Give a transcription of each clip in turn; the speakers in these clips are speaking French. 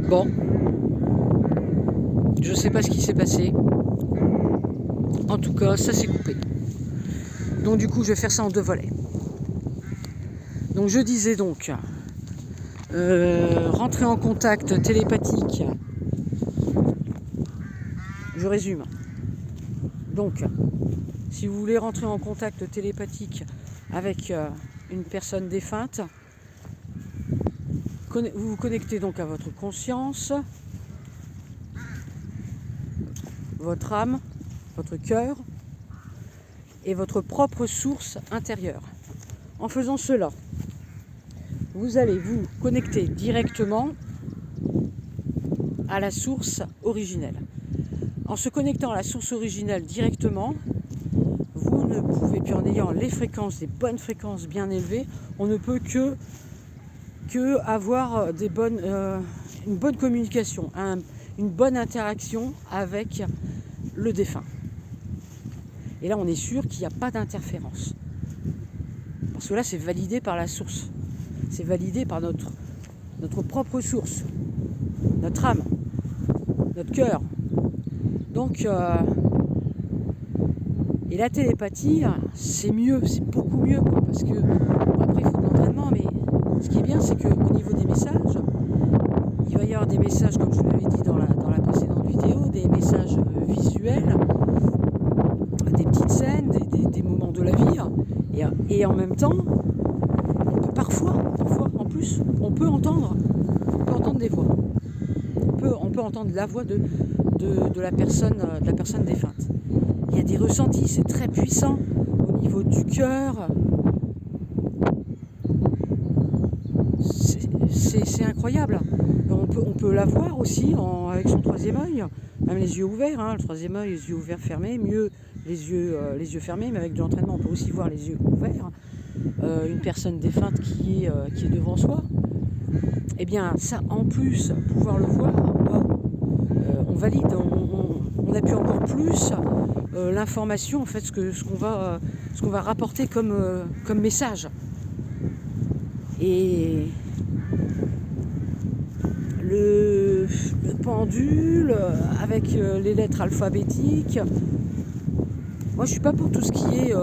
Bon, je sais pas ce qui s'est passé. En tout cas, ça s'est coupé. Donc du coup, je vais faire ça en 2 volets. Donc je disais donc, rentrer en contact télépathique. Je résume. Donc, si vous voulez rentrer en contact télépathique avec une personne défunte, vous vous connectez donc à votre conscience, votre âme, votre cœur et votre propre source intérieure. En faisant cela, vous allez vous connecter directement à la source originelle. En se connectant à la source originelle directement, vous ne pouvez, puis en ayant les fréquences, des bonnes fréquences bien élevées, on ne peut que avoir une bonne communication, une bonne interaction avec le défunt. Et là, on est sûr qu'il n'y a pas d'interférence. Parce que là, c'est validé par la source. C'est validé par notre propre source, notre âme, notre cœur. Donc, et la télépathie, c'est mieux, c'est beaucoup mieux, quoi, parce que après il faut de l'entraînement, mais ce qui est bien, c'est qu'au niveau des messages, il va y avoir des messages, comme je vous l'avais dit dans la précédente vidéo, des messages visuels, des petites scènes, des moments de la vie, et en même temps, parfois, en plus, on peut entendre des voix. On peut entendre la voix de la personne défunte. Il y a des ressentis, c'est très puissant au niveau du cœur. C'est incroyable. On peut la voir aussi avec son 3e œil, même les yeux ouverts, hein, le 3e œil, les yeux ouverts fermés, mieux les yeux fermés, mais avec de l'entraînement, on peut aussi voir les yeux ouverts. Une personne défunte qui est devant soi. Eh bien, ça, en plus, pouvoir le voir, on valide, on appuie encore plus l'information, en fait, ce qu'on va rapporter comme message. Et le pendule avec les lettres alphabétiques. Moi, je suis pas pour tout ce qui est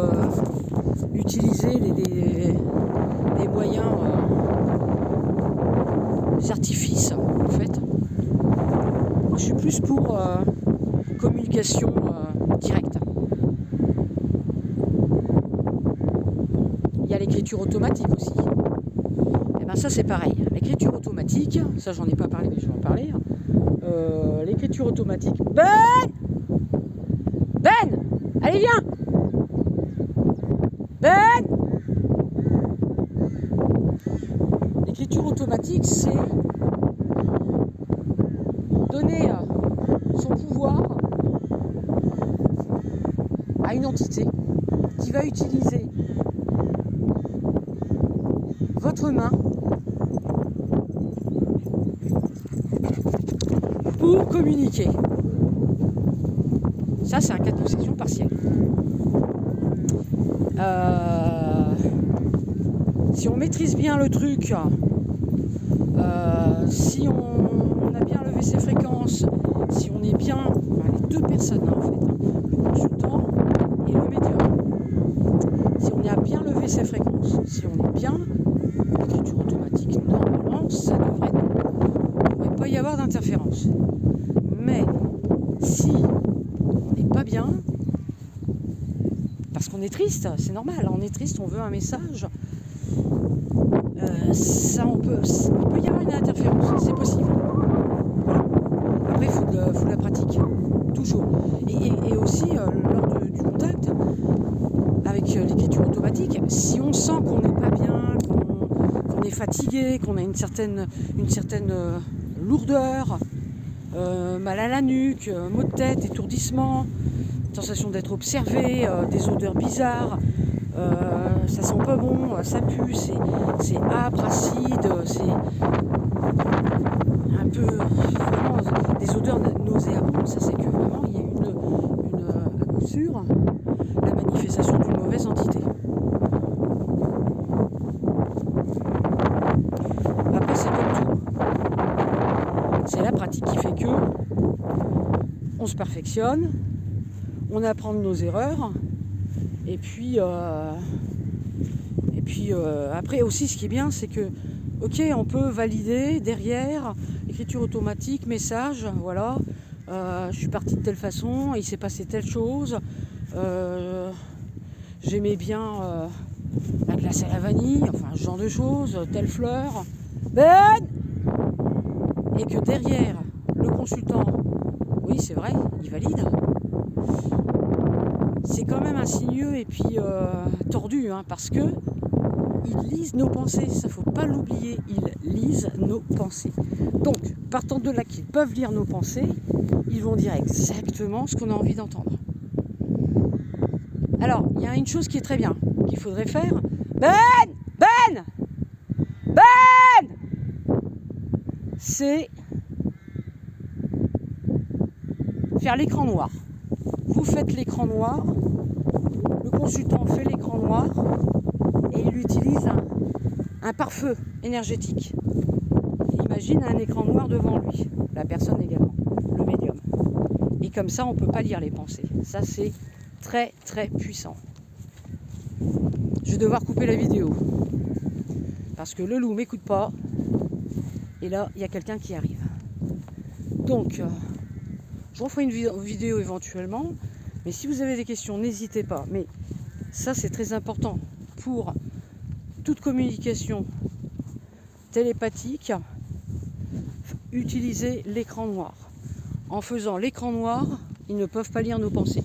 utiliser les moyens, les artifices, en fait. Moi, je suis plus pour communication directe. Il y a l'écriture automatique aussi. Et bien ça, c'est pareil. L'écriture automatique, ça j'en ai pas parlé, mais je vais en parler. L'écriture automatique. Ben, allez viens. Ben. L'écriture automatique, c'est donner son pouvoir à une entité qui va utiliser votre main pour communiquer. Ça, c'est un cas de possession partielle. Si on maîtrise bien le truc, si on a bien levé ses fréquences, si on est bien, les 2 personnes en fait, le consultant et le médium, si on a bien levé ses fréquences, si on est bien, l'écriture automatique, normalement, ça ne devrait pas y avoir d'interférence. Mais si on n'est pas bien, parce qu'on est triste, c'est normal, on est triste, on veut un message, ça on peut y avoir une interférence, c'est possible. Voilà. Après, il faut de la pratique, toujours. Et aussi, lors du contact, avec l'écriture automatique, si on sent qu'on n'est pas bien, qu'on est fatigué, qu'on a une certaine lourdeur, mal à la nuque, maux de tête, étourdissement, sensation d'être observé, des odeurs bizarres, ça sent pas bon, ça pue, c'est âpre, acide, c'est un peu vraiment des odeurs nauséabondes. Ça, c'est que vraiment il y a à coup sûr la manifestation d'une mauvaise entité. Après, c'est comme tout. la pratique qui fait que on se perfectionne, on apprend de nos erreurs, et puis après aussi ce qui est bien, c'est que ok, on peut valider derrière, écriture automatique, message, voilà, je suis parti de telle façon, il s'est passé telle chose, j'aimais bien la glace à la vanille, enfin ce genre de choses, telle fleur, et que derrière, le consultant, oui c'est vrai, il valide. C'est quand même insinueux et puis tordu, hein, parce que ils lisent nos pensées, ça faut pas l'oublier, ils lisent nos pensées. Donc, partant de là qu'ils peuvent lire nos pensées, ils vont dire exactement ce qu'on a envie d'entendre. Alors, il y a une chose qui est très bien, qu'il faudrait faire. C'est faire l'écran noir. Vous faites l'écran noir, le consultant fait l'écran noir et il utilise un pare-feu énergétique. Imagine un écran noir devant lui, la personne également, le médium. Et comme ça, on ne peut pas lire les pensées. Ça, c'est très très puissant. Je vais devoir couper la vidéo parce que le loup m'écoute pas et là, il y a quelqu'un qui arrive. Donc, je referai une vidéo éventuellement, mais si vous avez des questions, n'hésitez pas. Mais ça, c'est très important pour toute communication télépathique. Utilisez l'écran noir. En faisant l'écran noir, ils ne peuvent pas lire nos pensées.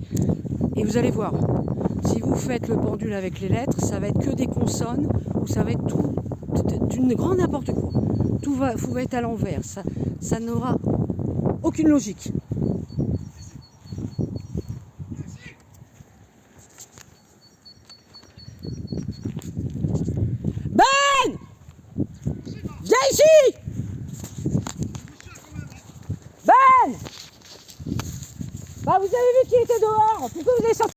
Et vous allez voir, si vous faites le pendule avec les lettres, ça va être que des consonnes, ou ça va être tout, d'une grande n'importe quoi. Tout va être à l'envers. Ça n'aura aucune logique. Viens ici! Vous avez vu qu'il était dehors? Pourquoi vous avez sorti?